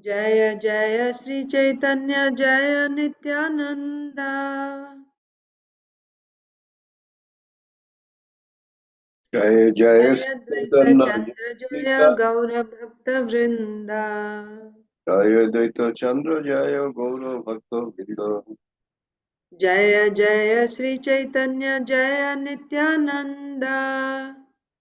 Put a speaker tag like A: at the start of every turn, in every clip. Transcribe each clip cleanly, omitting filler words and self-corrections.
A: Jaya Jaya Sri Caitanya Jaya Nityananda.
B: Jaya Jaya
A: Jaya Dvaita
B: Chaitanya
A: Chandra Jaya
B: Nitya
A: Gaura Bhakta Vrinda.
B: Jaya Dvaita Chandra Jaya Gaura Bhakta Vrinda
A: Jaya Jaya Sri Caitanya Jaya Nityananda.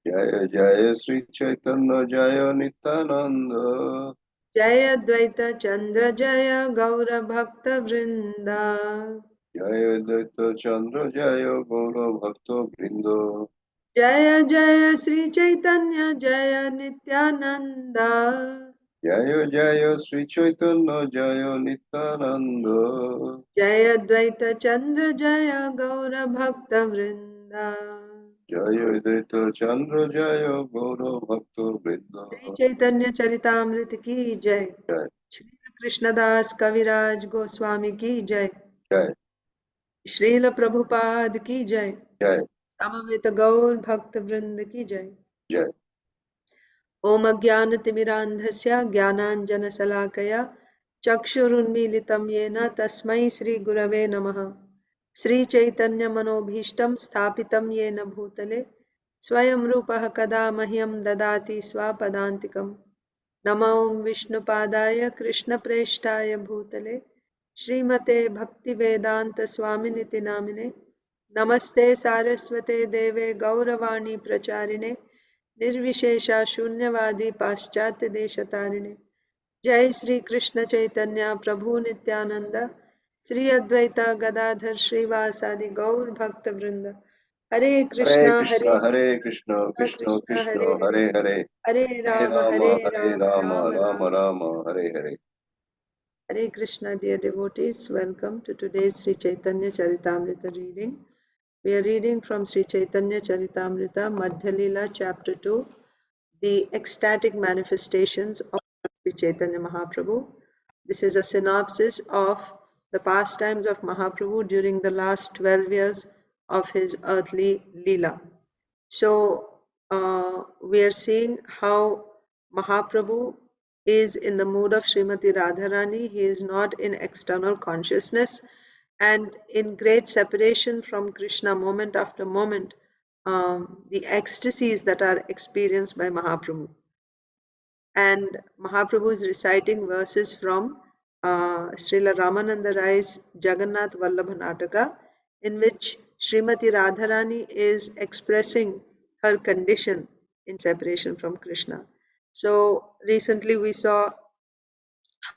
B: Jaya Jaya Sri Chaitanya Jaya Nityananda
A: Jaya Dvaita Chandra Jaya Gaura Bhakta Vrinda.
B: Jaya Dvaita Chandra Jaya Gaura Bhakta Vrinda
A: Jaya Jaya Sri Chaitanya Jaya Nityananda.
B: Jaya Jaya Sri Chaitanya Jaya Nityananda
A: Jaya Dvaita Chandra Jaya Gaura Bhakta Vrinda.
B: Jaya Dvaita Chandra Jaya Gaura Bhakta Vrinda
A: Sri Chaitanya Charitamrita ki jai.
B: Jai
A: Shri Krishnadas Kaviraj Goswami ki jai.
B: Jai
A: Srila Prabhupada ki jai.
B: Jai
A: Samaveta Gaur Bhakta Vrinda ki jai.
B: Jai
A: Om Ajnanatimirandhasya Jnananjanasalakaya Chakshurunmilitam Yena Tasmai Sri Gurave Namaha. Sri Chaitanya Manobhishtam Sthapitam Yena Bhutale Swayam Rupaha Kada Mahyam Dadati Swapadantikam. Namo Vishnupadaya Krishna Preshtaya Bhutale Srimate Bhaktivedanta Swaminiti Namine Namaste Saraswate Deve Gauravani Pracharine Nirvishesha Shunyavadi Paschatya Deshatarine Jai Sri Krishna Chaitanya Prabhu Nityananda Sri Advaita Gadadhar Srivasadi Gaur Bhakta Vrinda Hare Krishna Hare
B: Krishna Krishna
A: Krishna
B: Krishna
A: Hare Hare
B: Hare Hare Hare
A: Hare
B: Rama
A: Rama
B: Rama
A: Rama
B: Rama Rama Hare Hare
A: Hare Krishna, dear devotees, welcome to today's Sri Chaitanya Charitamrita reading. We are reading from Sri Chaitanya Charitamrita, Madhya Lila, Chapter 2, the ecstatic manifestations of Sri Chaitanya Mahaprabhu. This is a synopsis of the pastimes of Mahaprabhu during the last 12 years of his earthly Leela. So we are seeing how Mahaprabhu is in the mood of Srimati Radharani. He is not in external consciousness and in great separation from Krishna moment after moment. The ecstasies that are experienced by Mahaprabhu. And Mahaprabhu is reciting verses from Srila Ramananda Rai's Jagannath Vallabha Nataka, in which Srimati Radharani is expressing her condition in separation from Krishna. So recently we saw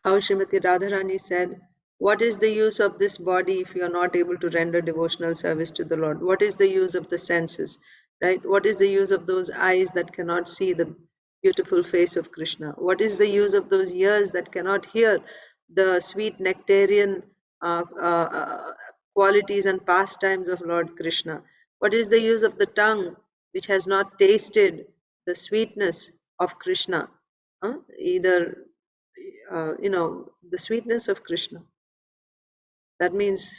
A: how Srimati Radharani said, what is the use of this body if you are not able to render devotional service to the Lord? What is the use of the senses, right? What is the use of those eyes that cannot see the beautiful face of Krishna? What is the use of those ears that cannot hear the sweet nectarian qualities and pastimes of Lord Krishna? What is the use of the tongue which has not tasted the sweetness of Krishna? Either the sweetness of Krishna. That means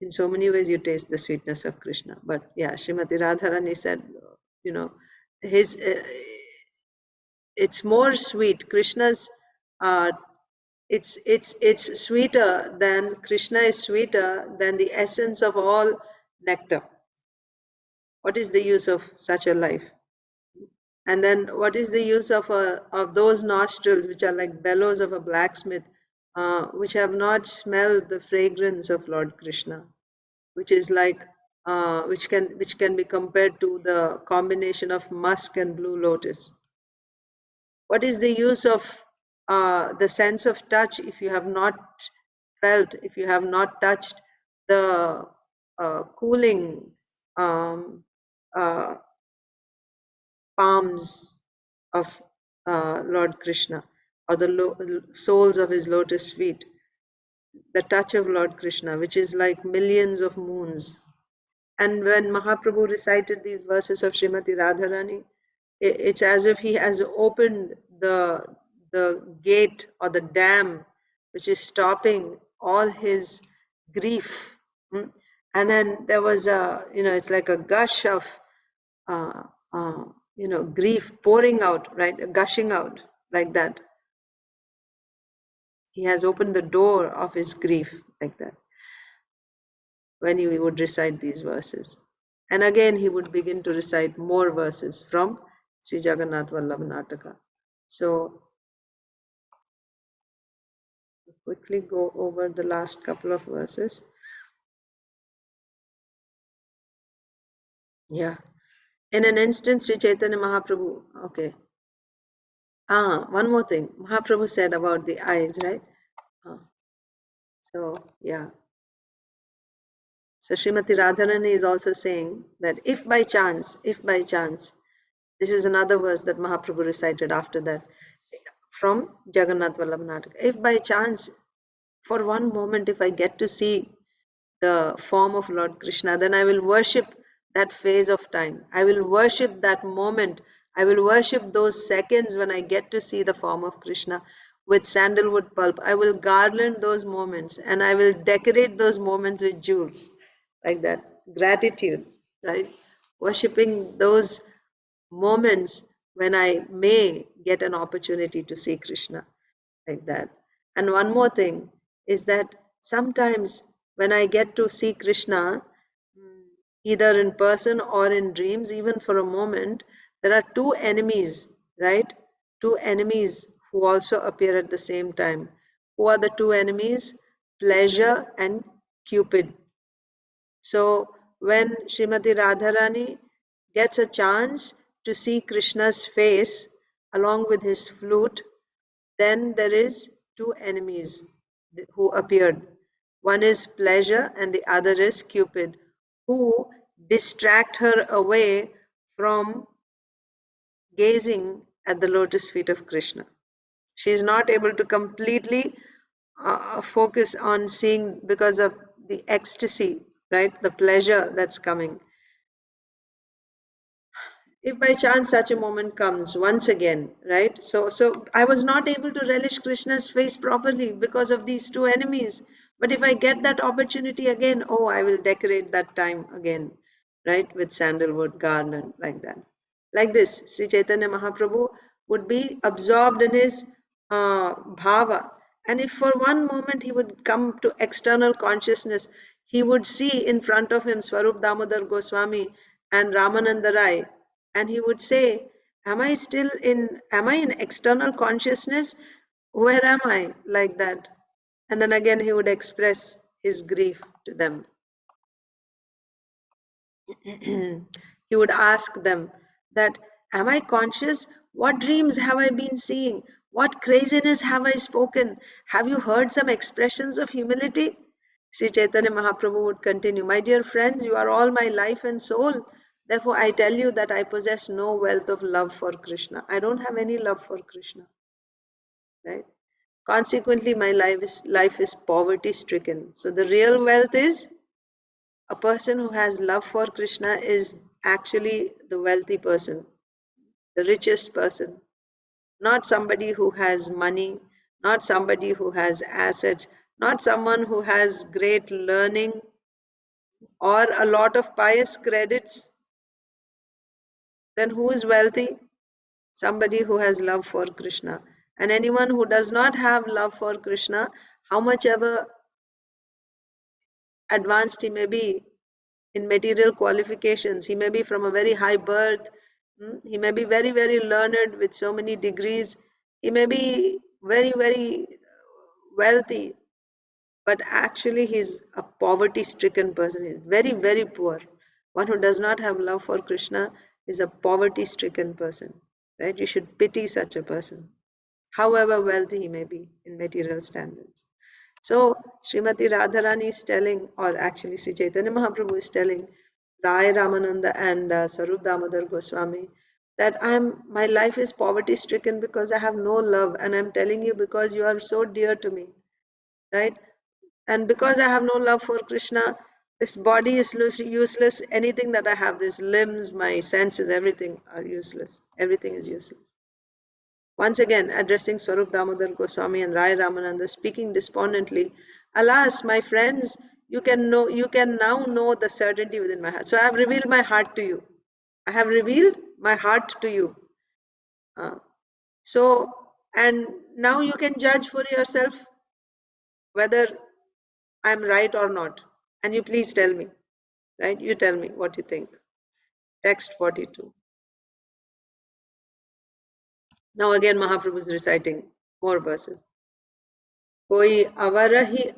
A: in so many ways you taste the sweetness of Krishna. But yeah, Srimati Radharani said, you know, his it's more sweet. Krishna's uh, it's sweeter than Krishna is sweeter than the essence of all nectar. What is the use of such a life? And then what is the use of those nostrils which are like bellows of a blacksmith, which have not smelled the fragrance of Lord Krishna, which is like which can be compared to the combination of musk and blue lotus. What is the use of the sense of touch if you have not felt, if you have not touched the cooling um, uh, palms of Lord Krishna, or the soles of his lotus feet, the touch of Lord Krishna, which is like millions of moons. And when Mahaprabhu recited these verses of Srimati Radharani, it's as if he has opened the gate or the dam which is stopping all his grief. And then there was it's like a gush of uh, uh, grief pouring out, right? Gushing out like that. he has opened the door of his grief, like that, when he would recite these verses. And again, he would begin to recite more verses from Sri Jagannath Vallabha Nataka. So, quickly go over the last couple of verses. Yeah. In an instant, Sri Chaitanya Mahaprabhu, okay. One more thing. Mahaprabhu said about the eyes, right? So, yeah. So Srimati Radharani is also saying that if by chance, this is another verse that Mahaprabhu recited after that from Jagannath Vallabha Nataka. If by chance, for one moment, if I get to see the form of Lord Krishna, then I will worship that phase of time. I will worship that moment. I will worship those seconds when I get to see the form of Krishna with sandalwood pulp. I will garland those moments and I will decorate those moments with jewels, like that. Gratitude, right? Worshipping those moments when I may get an opportunity to see Krishna, like that. And one more thing is that sometimes when I get to see Krishna, either in person or in dreams, even for a moment, there are two enemies, right? Two enemies who also appear at the same time. Who are the two enemies? Pleasure and Cupid. So when Srimati Radharani gets a chance to see Krishna's face along with his flute, then there is two enemies who appeared. One is pleasure and the other is Cupid, who distract her away from gazing at the lotus feet of Krishna. She is not able to completely focus on seeing because of the ecstasy, right? The pleasure that's coming. If by chance such a moment comes once again, right? So I was not able to relish Krishna's face properly because of these two enemies. But if I get that opportunity again, oh, I will decorate that time again, right? With sandalwood garland, like that. Like this, Sri Chaitanya Mahaprabhu would be absorbed in his bhava. And if for one moment he would come to external consciousness, he would see in front of him Swarup Damodar Goswami and Ramananda Rai, and he would say, am I in external consciousness? Where am I? Like that. And then again he would express his grief to them. He would ask them that, am I conscious? What dreams have I been seeing? What craziness have I spoken? Have you heard some expressions of humility? Sri Chaitanya Mahaprabhu would continue, my dear friends, you are all my life and soul. Therefore, I tell you that I possess no wealth of love for Krishna. I don't have any love for Krishna. Right? Consequently, my life is poverty stricken. So the real wealth is a person who has love for Krishna is actually the wealthy person, the richest person, not somebody who has money, not somebody who has assets, not someone who has great learning or a lot of pious credits. Then who is wealthy? Somebody who has love for Krishna. And anyone who does not have love for Krishna, how much ever advanced he may be in material qualifications, he may be from a very high birth, he may be very, very learned with so many degrees, he may be very, very wealthy, but actually he's a poverty stricken person. He's very, very poor. One who does not have love for Krishna is a poverty stricken person, right? You should pity such a person, however wealthy he may be in material standards. So Srimati Radharani is telling, or actually Sri Chaitanya Mahaprabhu is telling Rai Ramananda and Swarup Damodar Goswami that my life is poverty stricken because I have no love, and I'm telling you because you are so dear to me, right? And because I have no love for Krishna, this body is useless. Anything that I have, these limbs, my senses, everything are useless. Everything is useless. Once again, addressing Swarup Damodar Goswami and Rai Ramananda, speaking despondently, alas, my friends, you can now know the certainty within my heart. So I have revealed my heart to you. I have revealed my heart to you. So, and now you can judge for yourself. whether I'm right or not. And you please tell me, right? You tell me what you think. Text 42. Now again Mahaprabhu is reciting more verses. Koi avarahi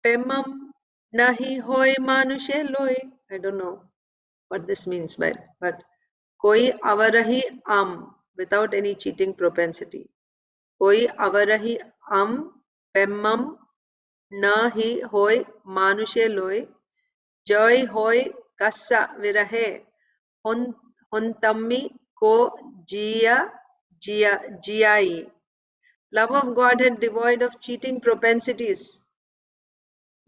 A: pemam nahi hoy manushe loy. I don't know what this means, but koi avarahi without any cheating propensity. Koi avarahi pemam nahi hoy manushe loy. Joy hoy kassa virahe hontammi ko jiyai. Love of Godhead devoid of cheating propensities.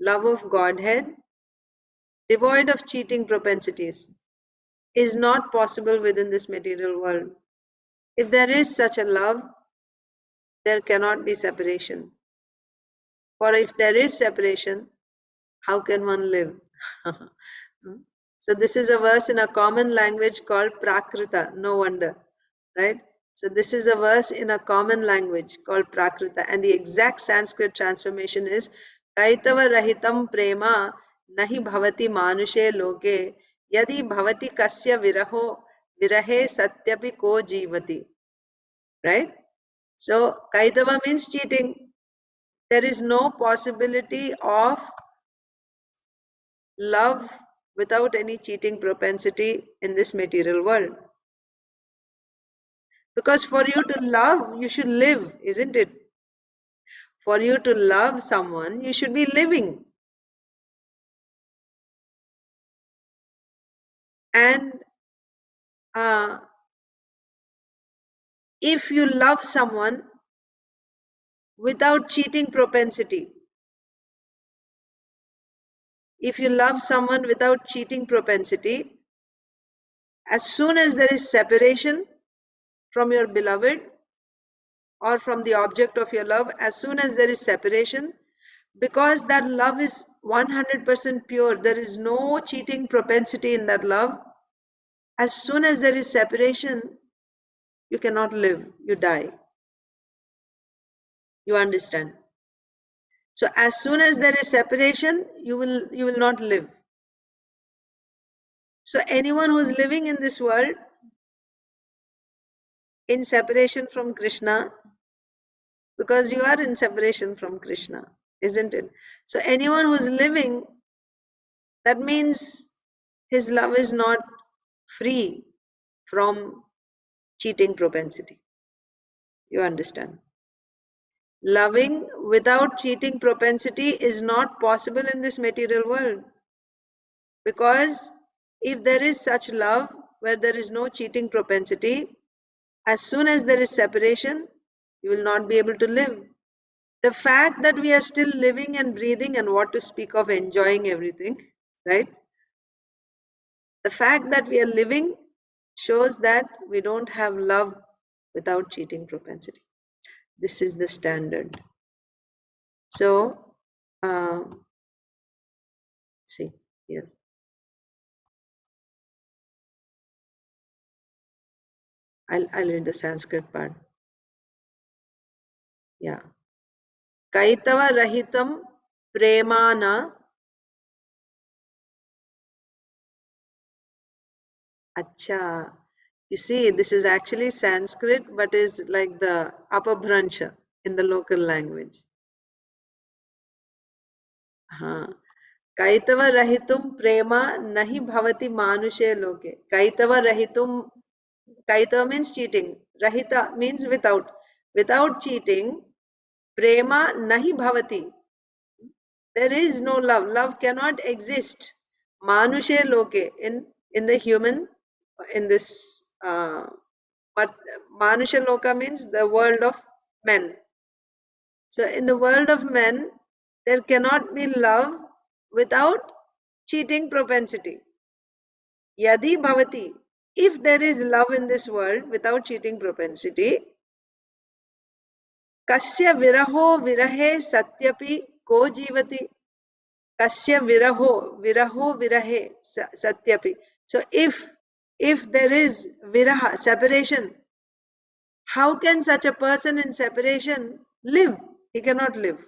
A: Love of Godhead devoid of cheating propensities is not possible within this material world. If there is such a love, there cannot be separation. For if there is separation, how can one live? So this is a verse in a common language called Prakrita. No wonder, right? So this is a verse in a common language called Prakrita, and the exact Sanskrit transformation is Kaitava rahitam prema nahi bhavati manushe loke yadi bhavati kasya virahe satyapi ko jivati. Right? So Kaitava means cheating. There is no possibility of love without any cheating propensity in this material world. Because for you to love, you should live, isn't it? For you to love someone, you should be living. And if you love someone without cheating propensity, if you love someone without cheating propensity, as soon as there is separation from your beloved or from the object of your love, as soon as there is separation, because that love is 100% pure, there is no cheating propensity in that love. As soon as there is separation, you cannot live, you die. You understand? So as soon as there is separation, you will not live. So anyone who is living in this world in separation from Krishna, because you are in separation from Krishna, isn't it? So anyone who is living, that means his love is not free from cheating propensity. You understand? Loving without cheating propensity is not possible in this material world. Because if there is such love where there is no cheating propensity, as soon as there is separation, you will not be able to live. The fact that we are still living and breathing, and what to speak of enjoying everything, right? The fact that we are living shows that we don't have love without cheating propensity. This is the standard. So, see here. I'll read the Sanskrit part. Yeah. Kaitava rahitam premana. Acha. You see, this is actually Sanskrit, but is like the apabhransha in the local language. Kaitava rahitum prema nahi bhavati manushe loke. Kaitava rahitum, kaitava means cheating. Rahita means without. Without cheating, prema nahi bhavati. There is no love. Love cannot exist. Manushe loke, in the human, in this, but Manusha loka means the world of men. So in the world of men, there cannot be love without cheating propensity. Yadi bhavati. If there is love in this world without cheating propensity, kasya viraho virahe satyapi ko jivati. Kasya viraho virahe satyapi. So if there is viraha, separation, how can such a person in separation live? He cannot live.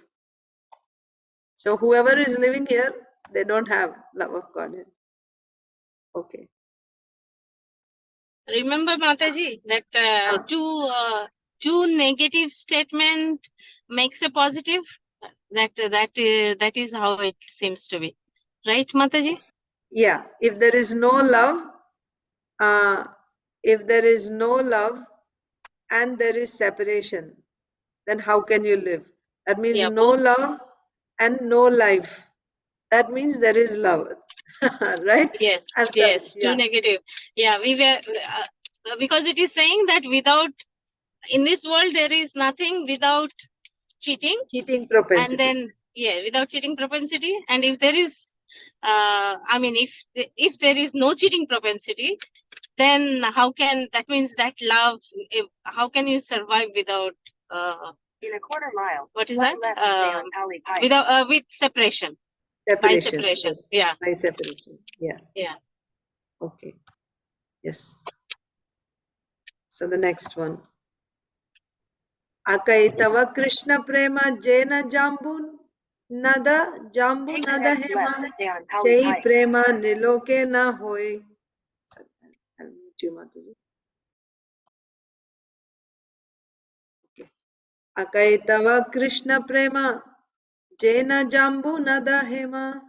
A: So whoever is living here, they don't have love of Godhead. Okay.
C: Remember, Mataji, that two negative statement makes a positive. That is how it seems to be, right, Mataji?
A: Yeah. If there is no love, if there is no love and there is separation, then how can you live? That means
C: Yeah,
A: no
C: both.
A: love and no life. That means there is love. Right?
C: Yes,
A: I'm sorry.
C: yes,
A: Yeah.
C: two negative. Yeah, we were because it is saying that without in this world there is nothing without cheating,
A: Cheating
C: and
A: propensity.
C: then without cheating propensity, and if there is, I mean, if there is no cheating propensity, then how can that means that love? How can you survive without? In a quarter mile. What is that? Without with separation. By separation.
A: Yes.
C: Yeah.
A: By separation. Yeah.
C: Yeah.
A: Okay. Yes. So the next one. Akaitava Krishna prema jena jambun nada jambu nada hema chei prema niloke na hoy. Sorry, I'll mute you, Mataji. Okay. Akaitava Krishna prema jena jambu nada hema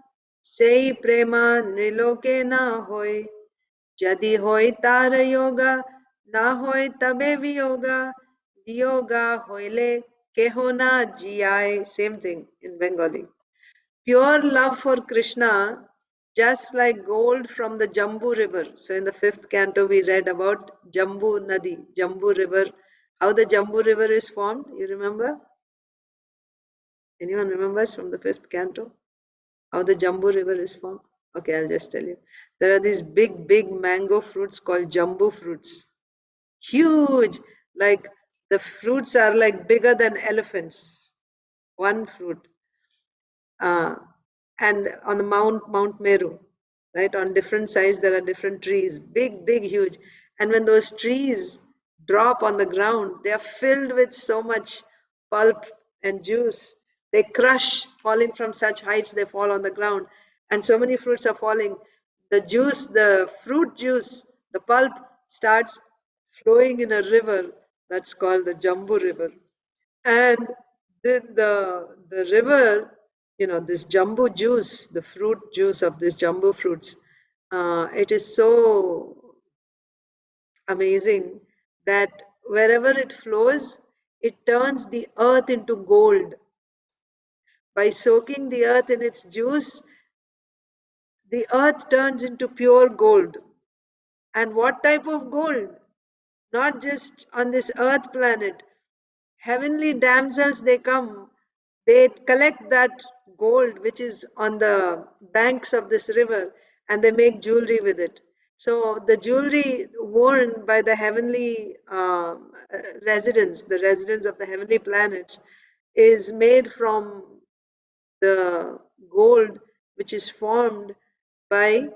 A: sei prema niloke na hoy. Jadi hoy tar yoga na hoy tabe viyoga viyoga hoile keho na jiai. Same thing in Bengali. Pure love for Krishna, just like gold from the Jambu river. So in the 5th canto we read about Jambu Nadi, Jambu river, how the Jambu river is formed. You remember? Anyone remembers from the 5th canto how the Jambu river is formed? Okay, I'll just tell you. There are these big mango fruits called Jambu fruits. Huge, like the fruits are like bigger than elephants. One fruit. And on the Mount Meru, right? On different sides, there are different trees, big, huge. And when those trees drop on the ground, they are filled with so much pulp and juice. They crush, falling from such heights, they fall on the ground. And so many fruits are falling. The juice, the fruit juice, the pulp starts flowing in a river that's called the Jambu River. And the river, this jumbo juice, the fruit juice of this jumbo fruits, it is so amazing that wherever it flows, it turns the earth into gold. By soaking the earth in its juice, the earth turns into pure gold. And what type of gold? Not just on this earth planet. Heavenly damsels, they come, they collect that gold which is on the banks of this river, and they make jewelry with it. So the jewelry worn by the heavenly residents, the residents of the heavenly planets, is made from the gold which is formed by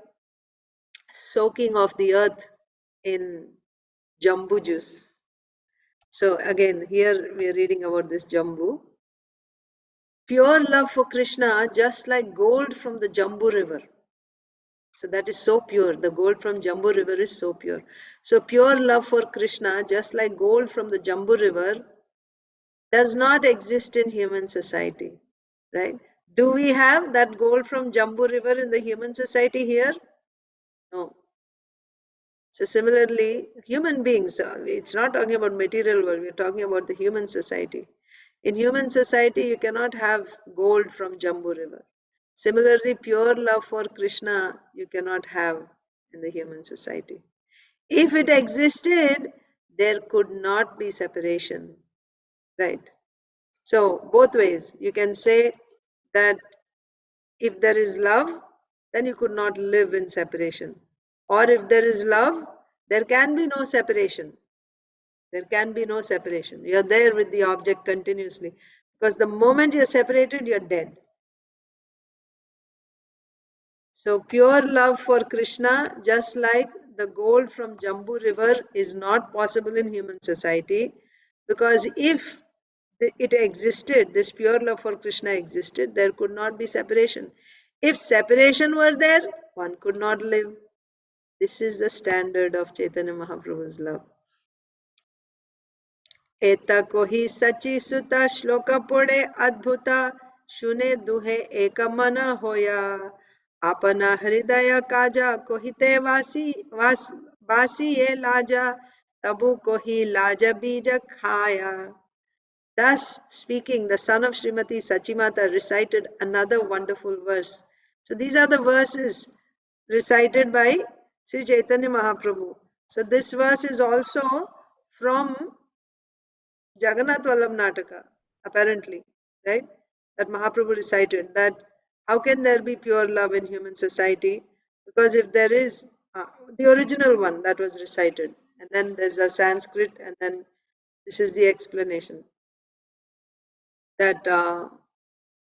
A: soaking of the earth in jambu juice. So again, here we are reading about this jambu. Pure love for Krishna, just like gold from the Jambu river. So that is so pure. The gold from Jambu river is so pure. So pure love for Krishna, just like gold from the Jambu river, does not exist in human society. Right? Do we have that gold from Jambu river in the human society here? No. So similarly, human beings, it's not talking about material world, we're talking about the human society. In human society, you cannot have gold from Jambu river. Similarly, pure love for Krishna, you cannot have in the human society. If it existed, there could not be separation, right? So both ways, you can say that if there is love, then you could not live in separation. Or if there is love, there can be no separation. There can be no separation. You're there with the object continuously. Because the moment you're separated, you're dead. So pure love for Krishna, just like the gold from Jambu river, is not possible in human society. Because if it existed, this pure love for Krishna existed, there could not be separation. If separation were there, one could not live. This is the standard of Chaitanya Mahaprabhu's love. Eta kohi sachi suta shloka pode adbhuta shune duhe ekamana hoya apana hridaya kaja kohite vasi ye laja tabu kohi laja bija khaya. Thus speaking, the son of Srimati Sachimata recited another wonderful verse. So these are the verses recited by Sri Chaitanya Mahaprabhu. So this verse is also from Jagannath Vallabh Nataka, apparently, right? That Mahaprabhu recited that how can there be pure love in human society? Because if there is the original one that was recited, and then there's a Sanskrit, and then this is the explanation that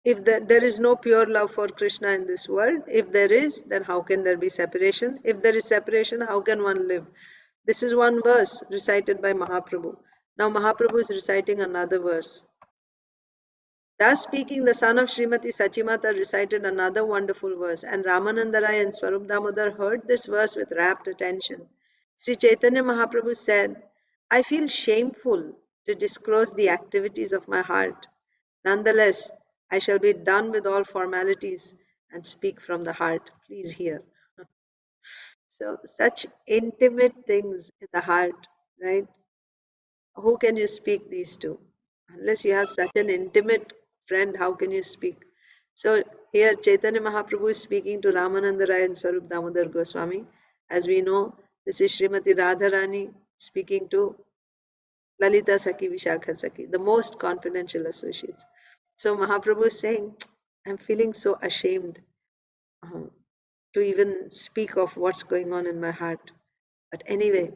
A: if there is no pure love for Krishna in this world, if there is, then how can there be separation? If there is separation, how can one live? This is one verse recited by Mahaprabhu. Now Mahaprabhu is reciting another verse. Thus speaking, the son of Srimati Sachimata recited another wonderful verse, and Ramananda Rai and Swarup Damodar heard this verse with rapt attention. Sri Chaitanya Mahaprabhu said, I feel shameful to disclose the activities of my heart. Nonetheless, I shall be done with all formalities and speak from the heart. Please hear. So, such intimate things in the heart, right? Who can you speak these to? Unless you have such an intimate friend, how can you speak? So here Chaitanya Mahaprabhu is speaking to Ramananda Rai and Swarup Damodar Goswami. As we know, this is Srimati Radharani speaking to Lalita Saki, Vishakha Saki, the most confidential associates. So Mahaprabhu is saying, I'm feeling so ashamed to even speak of what's going on in my heart. But anyway,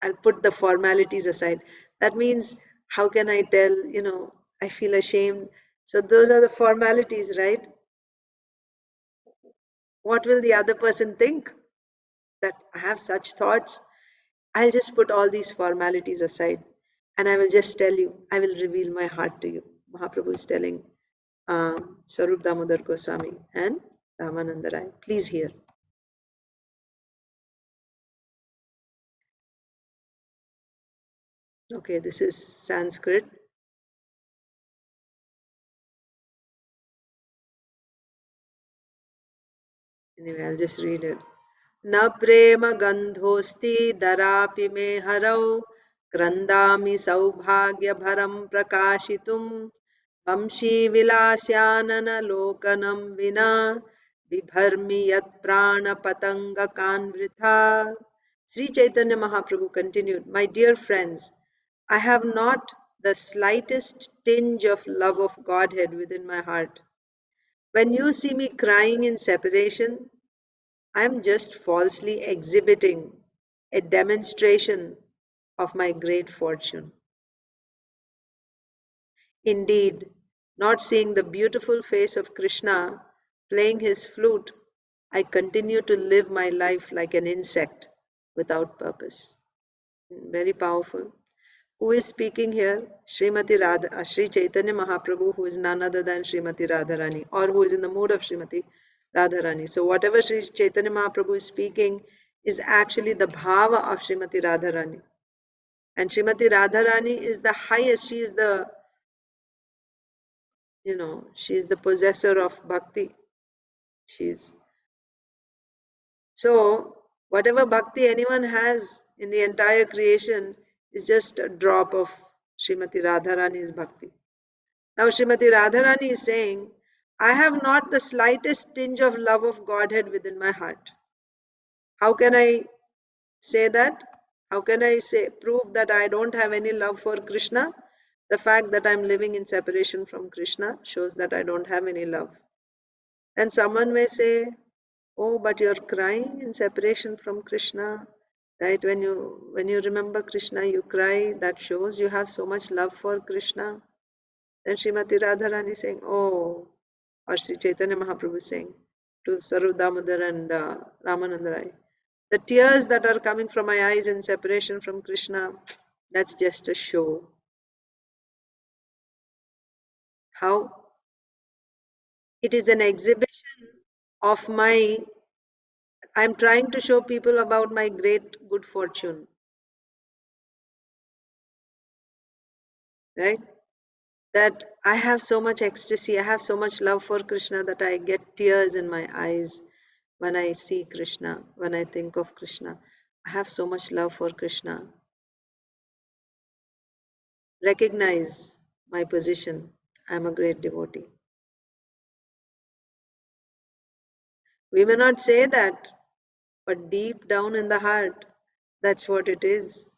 A: I'll put the formalities aside. That means, how can I tell, I feel ashamed. So those are the formalities, right? What will the other person think? That I have such thoughts? I'll just put all these formalities aside and I will just tell you, I will reveal my heart to you. Mahaprabhu is telling Swarup Damodar Goswami and Ramananda Rai. Please hear. Okay, this is Sanskrit. Anyway, I'll just read it. न प्रेम गंधोस्ति दरापि मे हरौ क्रन्दामि सौभाग्य भरं प्रकाशितुं वंशी विलास्यानन लोकनं विना बिभर्मि यत् प्राण पतंगकान् वृथा. Sri Chaitanya Mahaprabhu continued, My dear friends, I have not the slightest tinge of love of Godhead within my heart. When you see me crying in separation, I am just falsely exhibiting a demonstration of my great fortune. Indeed, not seeing the beautiful face of Krishna playing his flute, I continue to live my life like an insect without purpose. Very powerful. Who is speaking here? Sri Chaitanya Mahaprabhu, who is none other than Srimati Radharani, or who is in the mood of Srimati Radharani. So whatever Sri Chaitanya Mahaprabhu is speaking is actually the bhava of Srimati Radharani. And Srimati Radharani is the highest, she is the, she is the possessor of bhakti. So whatever bhakti anyone has in the entire creation is just a drop of Srimati Radharani's bhakti. Now Srimati Radharani is saying, I have not the slightest tinge of love of Godhead within my heart. How can I say that? How can I prove that I don't have any love for Krishna? The fact that I'm living in separation from Krishna shows that I don't have any love. And someone may say, oh, but you're crying in separation from Krishna, right? When you remember Krishna, you cry. That shows you have so much love for Krishna. Then Srimati Radharani is saying, oh, or Sri Chaitanya Mahaprabhu is saying to Swarup Damodar and Ramananda Rai, the tears that are coming from my eyes in separation from Krishna, that's just a show. How? It is an exhibition of my, I'm trying to show people about my great good fortune, right? That I have so much ecstasy, I have so much love for Krishna that I get tears in my eyes when I see Krishna, when I think of Krishna. I have so much love for Krishna. Recognize my position. I'm a great devotee. We may not say that, but deep down in the heart, that's what it is.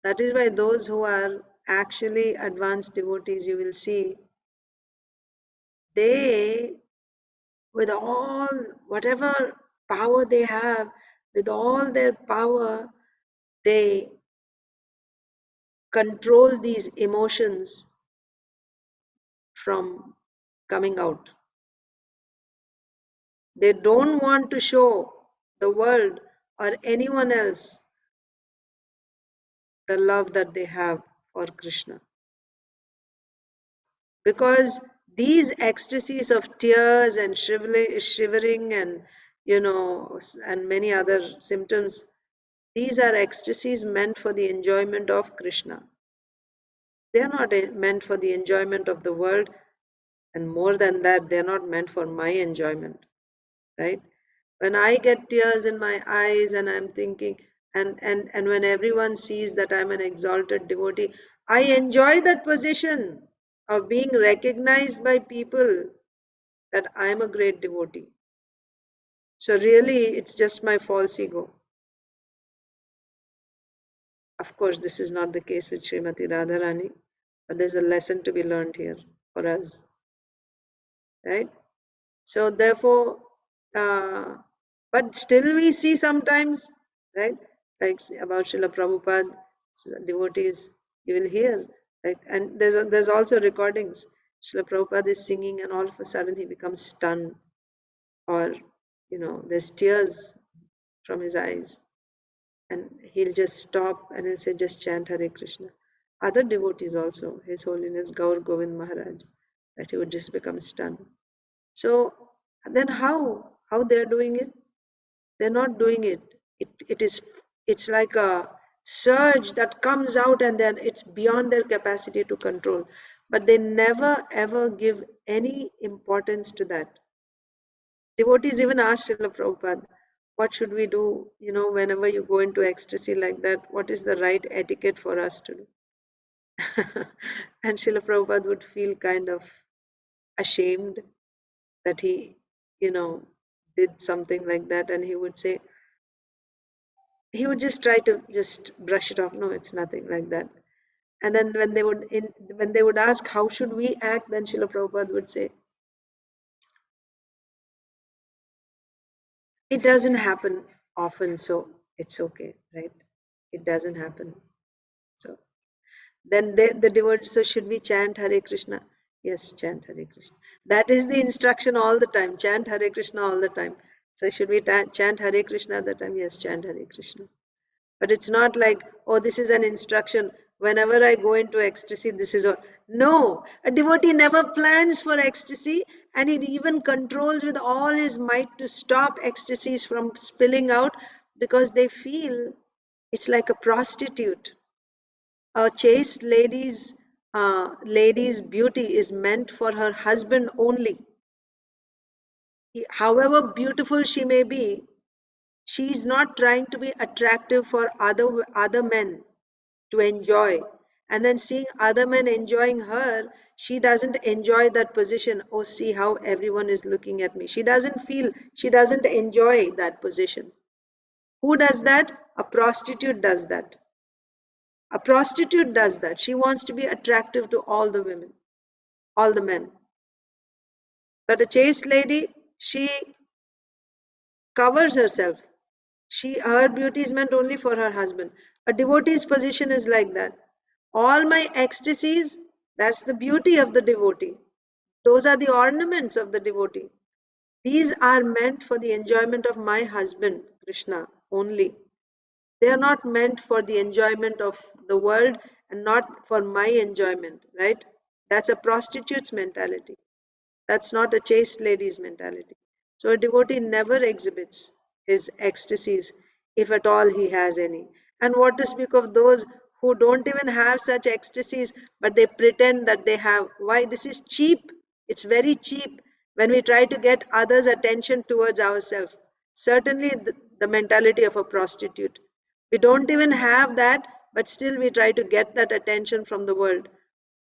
A: That is why those who are actually advanced devotees, you will see, they, with all, whatever power they have, with all their power, they control these emotions from coming out. They don't want to show the world or anyone else the love that they have for Krishna. Because these ecstasies of tears and shivering and, and many other symptoms, these are ecstasies meant for the enjoyment of Krishna. They are not meant for the enjoyment of the world, and more than that, they are not meant for my enjoyment, right? When I get tears in my eyes and I'm thinking, and when everyone sees that I'm an exalted devotee, I enjoy that position of being recognized by people that I'm a great devotee. So really, it's just my false ego. Of course, this is not the case with Srimati Radharani, but there's a lesson to be learned here for us, right? So therefore, but still we see sometimes, right? Like about Srila Prabhupada, devotees, you will hear, like, and there's also recordings. Srila Prabhupada is singing, and all of a sudden he becomes stunned, or there's tears from his eyes, and he'll just stop and he'll say, just chant Hare Krishna. Other devotees also, His Holiness Gaur Govind Maharaj, that he would just become stunned. So then how they're doing it? They're not doing it. It's like a surge that comes out, and then it's beyond their capacity to control. But they never ever give any importance to that. Devotees even ask Srila Prabhupada, what should we do? Whenever you go into ecstasy like that, what is the right etiquette for us to do? And Srila Prabhupada would feel kind of ashamed that he, did something like that, and he would say, he would just try to just brush it off. No, it's nothing like that. And then when they would ask, how should we act? Then Srila Prabhupada would say, it doesn't happen often, so it's okay, right? It doesn't happen. So then the devotees, so should we chant Hare Krishna? Yes, chant Hare Krishna. That is the instruction all the time. Chant Hare Krishna all the time. So should we chant Hare Krishna at the time? Yes, chant Hare Krishna. But it's not like, oh, this is an instruction. Whenever I go into ecstasy, this is what. No, a devotee never plans for ecstasy, and he even controls with all his might to stop ecstasies from spilling out, because they feel it's like a prostitute. A chaste lady's beauty is meant for her husband only. However beautiful she may be, she is not trying to be attractive for other men to enjoy. And then seeing other men enjoying her, she doesn't enjoy that position. Oh, see how everyone is looking at me. She doesn't enjoy that position. Who does that? A prostitute does that. A prostitute does that. She wants to be attractive to all the women, all the men. But a chaste lady, she covers herself. Her beauty is meant only for her husband. A devotee's position is like that. All my ecstasies, that's the beauty of the devotee. Those are the ornaments of the devotee. These are meant for the enjoyment of my husband, Krishna, only. They are not meant for the enjoyment of the world, and not for my enjoyment, right? That's a prostitute's mentality. That's not a chaste lady's mentality. So a devotee never exhibits his ecstasies, if at all he has any. And what to speak of those who don't even have such ecstasies, but they pretend that they have? Why? This is cheap. It's very cheap when we try to get others' attention towards ourselves. Certainly, the mentality of a prostitute. We don't even have that, but still we try to get that attention from the world.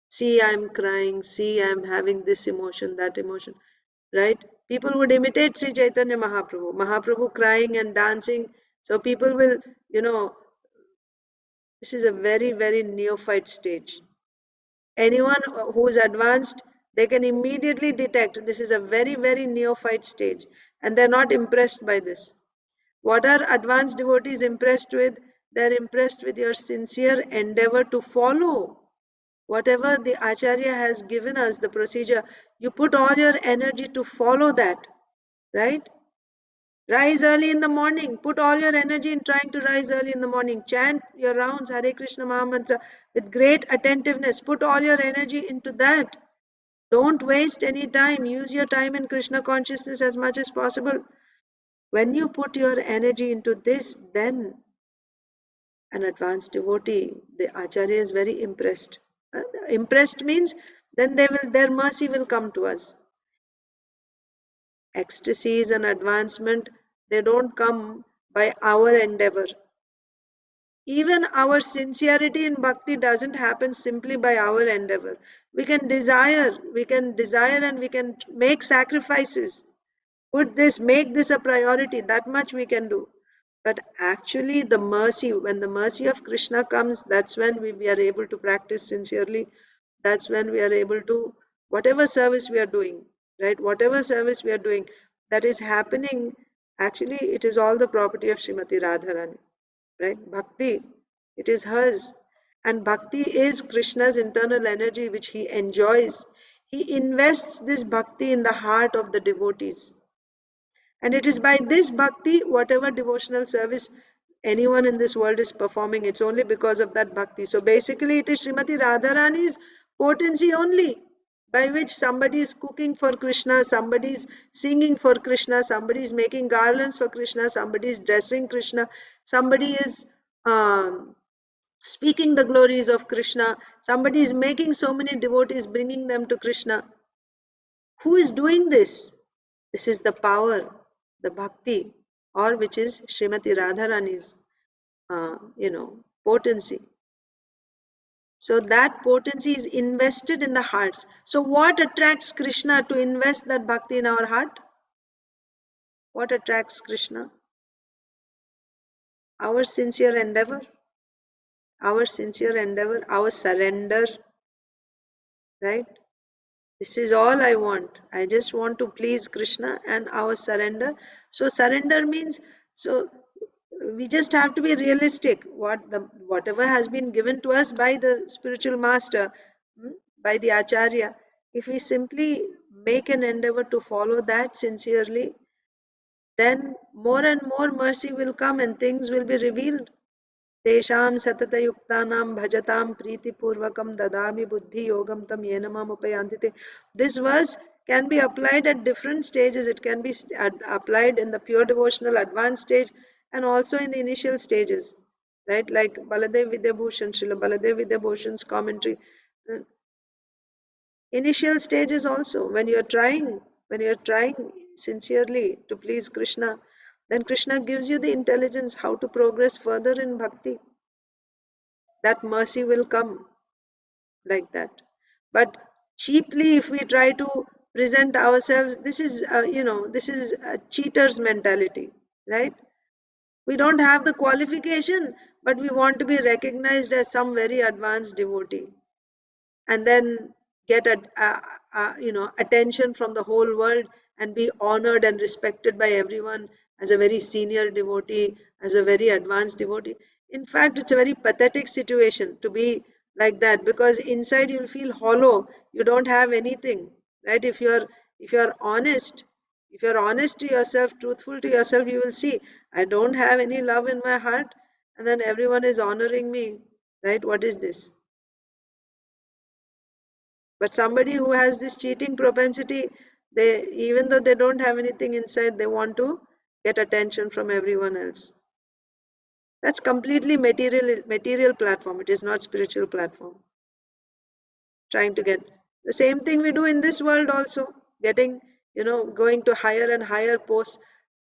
A: See, I'm crying. See, I'm having this emotion, that emotion. Right? People would imitate Sri Chaitanya Mahaprabhu. Mahaprabhu crying and dancing. So people will, this is a very, very neophyte stage. Anyone who is advanced, they can immediately detect this is a very, very neophyte stage. And they're not impressed by this. What are advanced devotees impressed with? They're impressed with your sincere endeavor to follow whatever the Acharya has given us, the procedure. You put all your energy to follow that, right? Rise early in the morning. Put all your energy in trying to rise early in the morning. Chant your rounds, Hare Krishna Mahamantra, with great attentiveness. Put all your energy into that. Don't waste any time. Use your time in Krishna consciousness as much as possible. When you put your energy into this, then an advanced devotee, the Acharya is very impressed. Impressed means then their mercy will come to us. Ecstasies and advancement, they don't come by our endeavor. Even our sincerity in bhakti doesn't happen simply by our endeavor. We can desire and we can make sacrifices. Make this a priority. That much we can do. But actually, when the mercy of Krishna comes, that's when we are able to practice sincerely. That's when we are able to, whatever service we are doing, right? Whatever service we are doing, that is happening. Actually, it is all the property of Srimati Radharani, right? Bhakti, it is hers. And bhakti is Krishna's internal energy which he enjoys. He invests this bhakti in the heart of the devotees. And it is by this bhakti, whatever devotional service anyone in this world is performing, it's only because of that bhakti. So basically, it is Srimati Radharani's potency only by which somebody is cooking for Krishna, somebody is singing for Krishna, somebody is making garlands for Krishna, somebody is dressing Krishna, somebody is speaking the glories of Krishna, somebody is making so many devotees, bringing them to Krishna. Who is doing this? This is the power, the bhakti, or which is Srimati Radharani's, potency. So that potency is invested in the hearts. So what attracts Krishna to invest that bhakti in our heart? What attracts Krishna? Our sincere endeavor, our surrender, right? This is all I want. I just want to please Krishna and our surrender. So surrender means, so we just have to be realistic. Whatever has been given to us by the spiritual master, by the Acharya, if we simply make an endeavor to follow that sincerely, then more and more mercy will come and things will be revealed. Tesham satatayuktanam bhajatam pritipurvakam dadami buddhi yogam tam yenamam upayantite. This verse can be applied at different stages. It can be applied in the pure devotional advanced stage and also in the initial stages. Right? Like Baladev Vidyabhushan, Srila Baladev Vidyabhushan's commentary. Initial stages also, when you're trying sincerely to please Krishna, then Krishna gives you the intelligence how to progress further in bhakti. That mercy will come like that. But cheaply, if we try to present ourselves, this is a cheater's mentality, right? We don't have the qualification, but we want to be recognized as some very advanced devotee, and then get attention from the whole world and be honored and respected by everyone as a very senior devotee, as a very advanced devotee. In fact, it's a very pathetic situation to be like that, because inside you'll feel hollow. You don't have anything, right? If you're honest, if you're honest to yourself, truthful to yourself, you will see, I don't have any love in my heart, and then everyone is honoring me, right? What is this? But somebody who has this cheating propensity, they, even though they don't have anything inside, they want to get attention from everyone else. That's completely material platform. It is not spiritual platform. Trying to get the same thing we do in this world also, getting, going to higher and higher posts.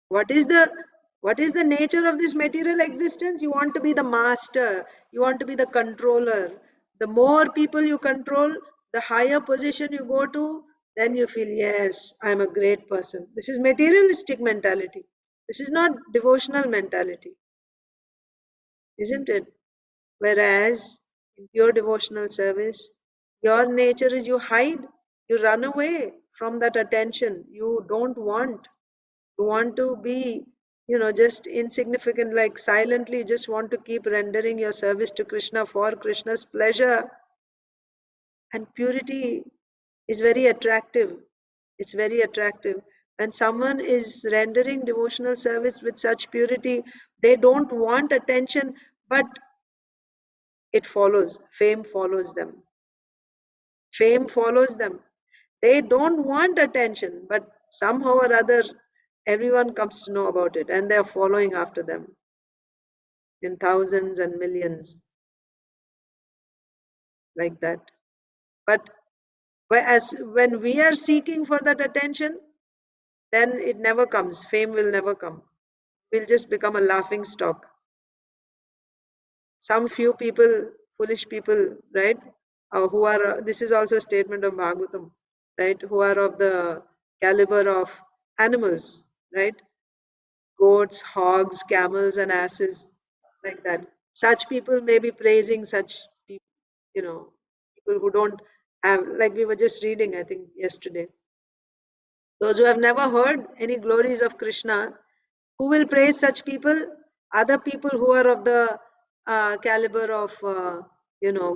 A: What is the nature of this material existence? You want to be the master, you want to be the controller. The more people you control, the higher position you go to, then you feel, yes, I'm a great person. This is materialistic mentality. This is not devotional mentality, isn't it? Whereas in pure devotional service, your nature is you hide, you run away from that attention. You don't want. You want to be, just insignificant, like silently just want to keep rendering your service to Krishna for Krishna's pleasure. And purity is very attractive. It's very attractive. When someone is rendering devotional service with such purity, they don't want attention, but it follows. Fame follows them. Fame follows them. They don't want attention, but somehow or other, everyone comes to know about it and they're following after them in thousands and millions, like that. But when we are seeking for that attention, then it never comes. Fame will never come. We'll just become a laughing stock. Some few people, foolish people, right? Who are, this is also a statement of Bhagavatam, right? Who are of the caliber of animals, right? Goats, hogs, camels, and asses, like that. Such people may be praising such people, people who don't have, like we were just reading, I think, yesterday. Those who have never heard any glories of Krishna, who will praise such people? Other people who are of the caliber of,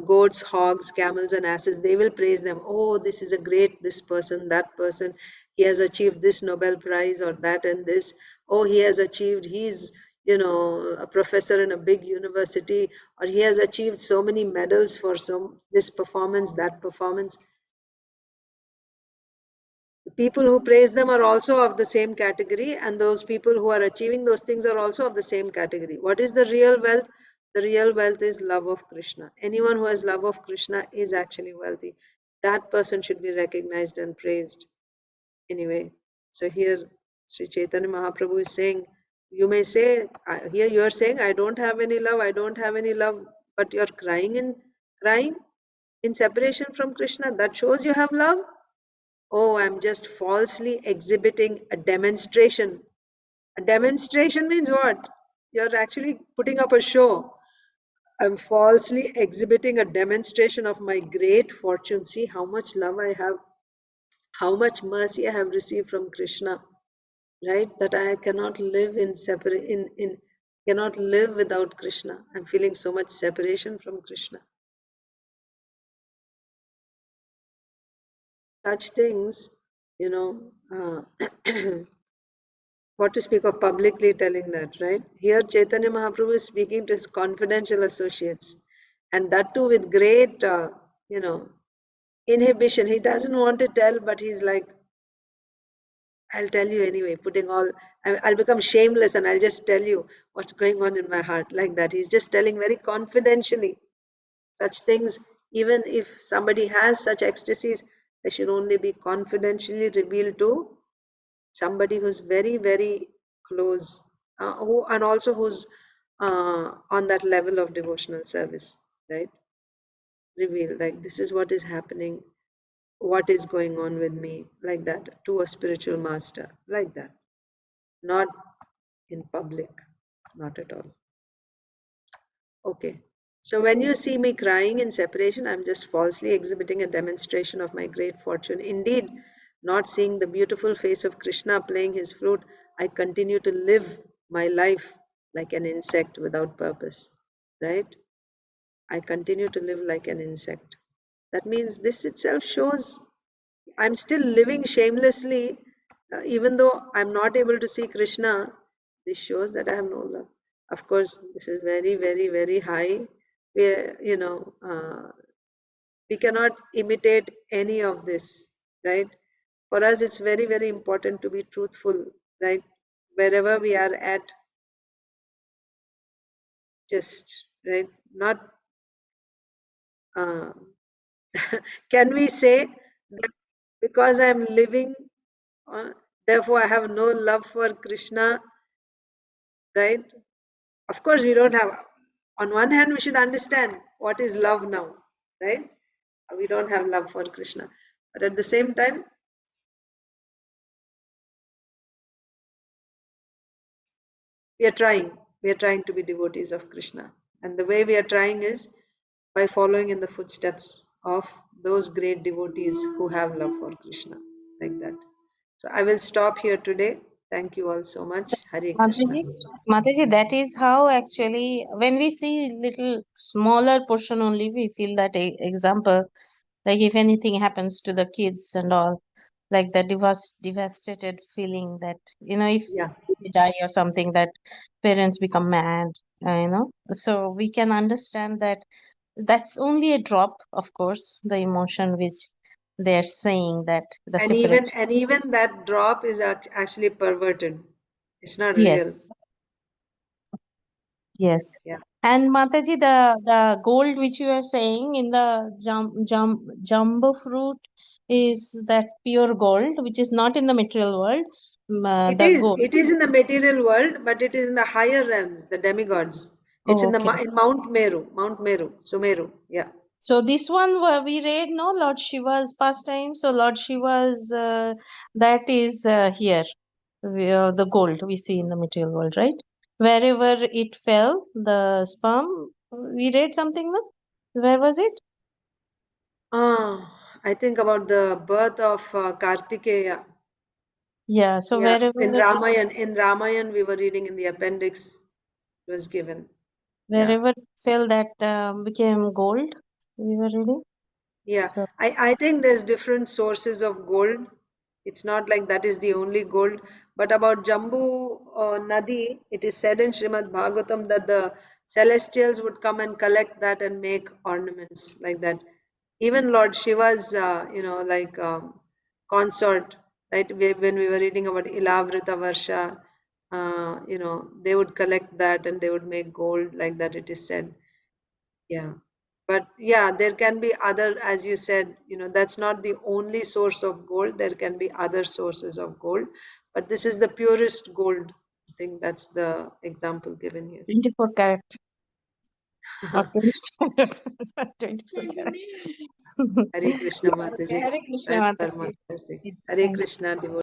A: goats, hogs, camels, and asses, they will praise them. Oh, this is a great, this person, that person, he has achieved this Nobel Prize or that and this. Oh, he has achieved, he's, a professor in a big university, or he has achieved so many medals for this performance, that performance. The people who praise them are also of the same category, and those people who are achieving those things are also of the same category. What is the real wealth? The real wealth is love of Krishna. Anyone who has love of Krishna is actually wealthy. That person should be recognized and praised. Anyway, so here Sri Chaitanya Mahaprabhu is saying, you may say, here you are saying, I don't have any love, I don't have any love, but you're crying in separation from Krishna. That shows you have love. Oh, I'm just falsely exhibiting a demonstration. A demonstration means what? You're actually putting up a show. I'm falsely exhibiting a demonstration of my great fortune. See how much love I have, how much mercy I have received from Krishna, right? That I cannot live cannot live without Krishna. I'm feeling so much separation from Krishna. Such things, what to speak of publicly telling that, right? Here Chaitanya Mahaprabhu is speaking to his confidential associates, and that too with great, inhibition. He doesn't want to tell, but he's like, I'll tell you anyway, I'll become shameless and I'll just tell you what's going on in my heart, like that. He's just telling very confidentially such things. Even if somebody has such ecstasies, they should only be confidentially revealed to somebody who's very, very close, and also who's on that level of devotional service, right? Reveal, like, this is what is happening, what is going on with me, like that, to a spiritual master, like that. Not in public, not at all. Okay. So when you see me crying in separation, I'm just falsely exhibiting a demonstration of my great fortune. Indeed, not seeing the beautiful face of Krishna playing his flute, I continue to live my life like an insect without purpose. Right? I continue to live like an insect. That means this itself shows I'm still living shamelessly, even though I'm not able to see Krishna. This shows that I have no love. Of course, this is very, very, very high. We cannot imitate any of this, right? For us, it's very, very important to be truthful, right? Wherever we are at, just, right? Not, uh, can we say that because I'm living, uh, therefore I have no love for Krishna, right? Of course, we don't have, on one hand, we should understand what is love now, right? We don't have love for Krishna. But at the same time, we are trying. We are trying to be devotees of Krishna. And the way we are trying is by following in the footsteps of those great devotees who have love for Krishna, like that. So I will stop here today. Thank you all so much. Hare Krishna.
D: Mataji, Mataji, that is how actually, when we see little smaller portion only, we feel that example, like if anything happens to the kids and all, like the devastated feeling that, if
A: Yeah.
D: they die or something, that parents become mad, so we can understand that that's only a drop, of course, the emotion which they're saying, that the
A: And even
D: separation.
A: and even that drop is actually perverted. It's not real.
D: Yes. Yes.
A: Yeah.
D: And Mataji, the gold which you are saying in the jumbo fruit is that pure gold, which is not in the material world.
A: It
D: The
A: is.
D: gold.
A: It is in the material world, but it is in the higher realms, the demigods. It's in the
D: Okay.
A: in Mount Meru, Mount Meru, Sumeru. Yeah.
D: So this one we read, no, Lord Shiva's pastime. So Lord Shiva's that is here, the gold we see in the material world, right? Wherever it fell, the sperm. We read something, no? Where was it?
A: I think about the birth of Kartikeya.
D: Yeah. So
A: Yeah,
D: wherever
A: in Ramayan. In Ramayan, we were reading in the appendix. It was given. Yeah.
D: wherever it fell, that became gold. We were reading.
A: Yeah,
D: So
A: I think there's different sources of gold. It's not like that is the only gold. But about Jambu Nadi, it is said in Srimad Bhagavatam that the celestials would come and collect that and make ornaments like that. Even Lord Shiva's, consort, right? When we were reading about Ilavrita Varsha, they would collect that and they would make gold like that, it is said. Yeah. But yeah, there can be other, as you said, that's not the only source of gold. There can be other sources of gold. But this is the purest gold. I think that's the example given here.
D: 24 carat or 24 carat.
A: Hare Krishna Mataji.
D: Hare Krishna,
A: And
D: Mataji.
A: Dharma. Hare
D: Thank
A: Krishna devotee.